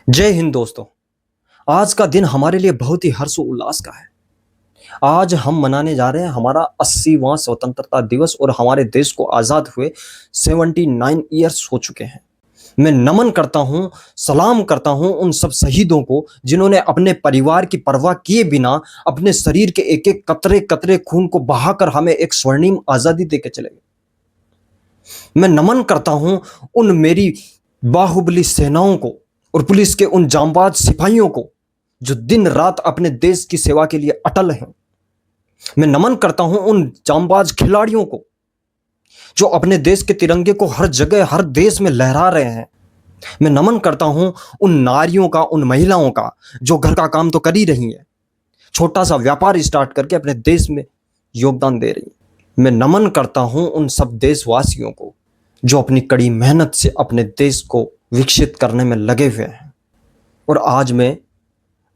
जय हिंद दोस्तों। आज का दिन हमारे लिए बहुत ही हर्ष और उल्लास का है। आज हम मनाने जा रहे हैं हमारा 80वां स्वतंत्रता दिवस और हमारे देश को आज़ाद हुए 79 ईयर्स हो चुके हैं। मैं नमन करता हूं, सलाम करता हूं उन सब शहीदों को जिन्होंने अपने परिवार की परवाह किए बिना अपने शरीर के एक एक कतरे कतरे खून को बहाकर हमें एक स्वर्णिम आज़ादी देके चले गए। मैं नमन करता हूं उन मेरी बाहुबली सेनाओं को और पुलिस के उन जांबाज सिपाहियों को जो दिन रात अपने देश की सेवा के लिए अटल हैं। मैं नमन करता हूं उन जांबाज खिलाड़ियों को जो अपने देश के तिरंगे को हर जगह हर देश में लहरा रहे हैं। मैं नमन करता हूं उन नारियों का, उन महिलाओं का जो घर का काम तो कर ही रही हैं, छोटा सा व्यापार स्टार्ट करके अपने देश में योगदान दे रही हैं। मैं नमन करता हूं उन सब देशवासियों को जो अपनी कड़ी मेहनत से अपने देश को विकसित करने में लगे हुए हैं। और आज मैं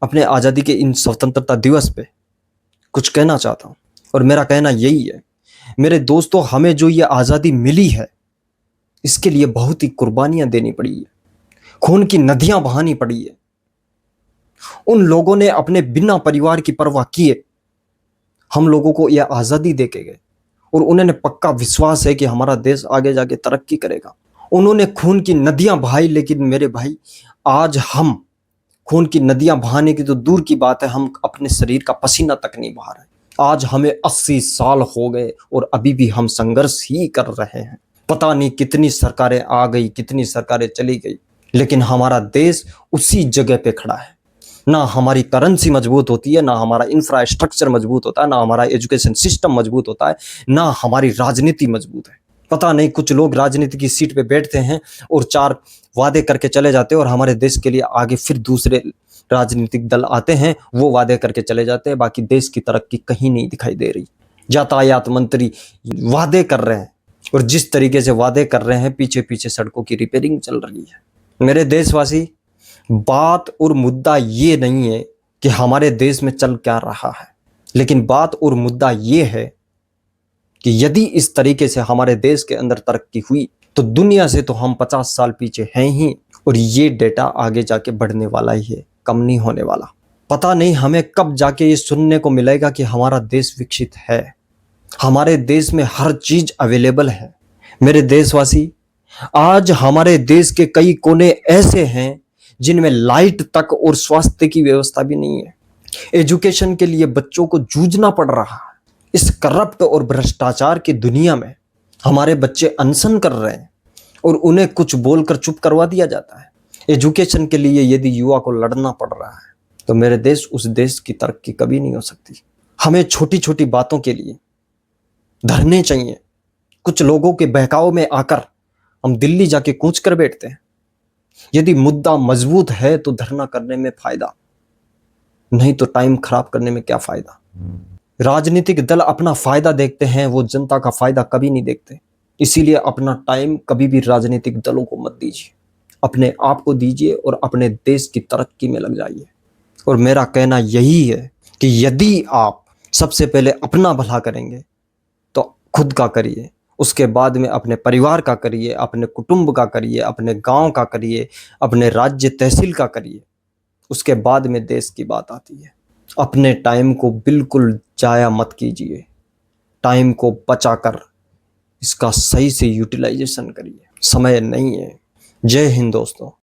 अपने आज़ादी के इन स्वतंत्रता दिवस पे कुछ कहना चाहता हूँ और मेरा कहना यही है, मेरे दोस्तों, हमें जो ये आज़ादी मिली है इसके लिए बहुत ही कुर्बानियां देनी पड़ी है, खून की नदियां बहानी पड़ी है। उन लोगों ने अपने बिना परिवार की परवाह किए हम लोगों को यह आज़ादी दे के गए और उन्हें पक्का विश्वास है कि हमारा देश आगे जाके तरक्की करेगा। उन्होंने खून की नदियां बहाई, लेकिन मेरे भाई आज हम खून की नदियां बहाने की तो दूर की बात है, हम अपने शरीर का पसीना तक नहीं बहा रहे। आज हमें 80 साल हो गए और अभी भी हम संघर्ष ही कर रहे हैं। पता नहीं कितनी सरकारें आ गई, कितनी सरकारें चली गई, लेकिन हमारा देश उसी जगह पे खड़ा है। ना हमारी करेंसी मजबूत होती है, ना हमारा इंफ्रास्ट्रक्चर मजबूत होता है, ना हमारा एजुकेशन सिस्टम मजबूत होता है, ना हमारी राजनीति मजबूत है। पता नहीं कुछ लोग राजनीति की सीट पे बैठते हैं और 4 वादे करके चले जाते हैं और हमारे देश के लिए आगे फिर दूसरे राजनीतिक दल आते हैं, वो वादे करके चले जाते हैं, बाकी देश की तरक्की कहीं नहीं दिखाई दे रही। यातायात मंत्री वादे कर रहे हैं और जिस तरीके से वादे कर रहे हैं, पीछे पीछे सड़कों की रिपेयरिंग चल रही है। मेरे देशवासी, बात और मुद्दा ये नहीं है कि हमारे देश में चल क्या रहा है, लेकिन बात और मुद्दा ये है कि यदि इस तरीके से हमारे देश के अंदर तरक्की हुई तो दुनिया से तो हम 50 साल पीछे हैं ही, और ये डेटा आगे जाके बढ़ने वाला ही है, कम नहीं होने वाला। पता नहीं हमें कब जाके ये सुनने को मिलेगा कि हमारा देश विकसित है, हमारे देश में हर चीज अवेलेबल है। मेरे देशवासी, आज हमारे देश के कई कोने ऐसे हैं जिनमें लाइट तक और स्वास्थ्य की व्यवस्था भी नहीं है। एजुकेशन के लिए बच्चों को जूझना पड़ रहा है। इस करप्ट और भ्रष्टाचार की दुनिया में हमारे बच्चे अनशन कर रहे हैं और उन्हें कुछ बोलकर चुप करवा दिया जाता है। एजुकेशन के लिए यदि युवा को लड़ना पड़ रहा है तो मेरे देश, उस देश की तरक्की कभी नहीं हो सकती। हमें छोटी छोटी बातों के लिए धरने चाहिए। कुछ लोगों के बहकाव में आकर हम दिल्ली जाके कूच कर बैठते हैं। यदि मुद्दा मजबूत है तो धरना करने में फायदा, नहीं तो टाइम खराब करने में क्या फायदा। राजनीतिक दल अपना फायदा देखते हैं, वो जनता का फायदा कभी नहीं देखते। इसीलिए अपना टाइम कभी भी राजनीतिक दलों को मत दीजिए, अपने आप को दीजिए और अपने देश की तरक्की में लग जाइए। और मेरा कहना यही है कि यदि आप सबसे पहले अपना भला करेंगे तो खुद का करिए, उसके बाद में अपने परिवार का करिए, अपने कुटुंब का करिए, अपने गांव का करिए, अपने राज्य तहसील का करिए, उसके बाद में देश की बात आती है। अपने टाइम को बिल्कुल जाया मत कीजिए, टाइम को बचाकर इसका सही से यूटिलाइजेशन करिए। समय नहीं है। जय हिंद दोस्तों।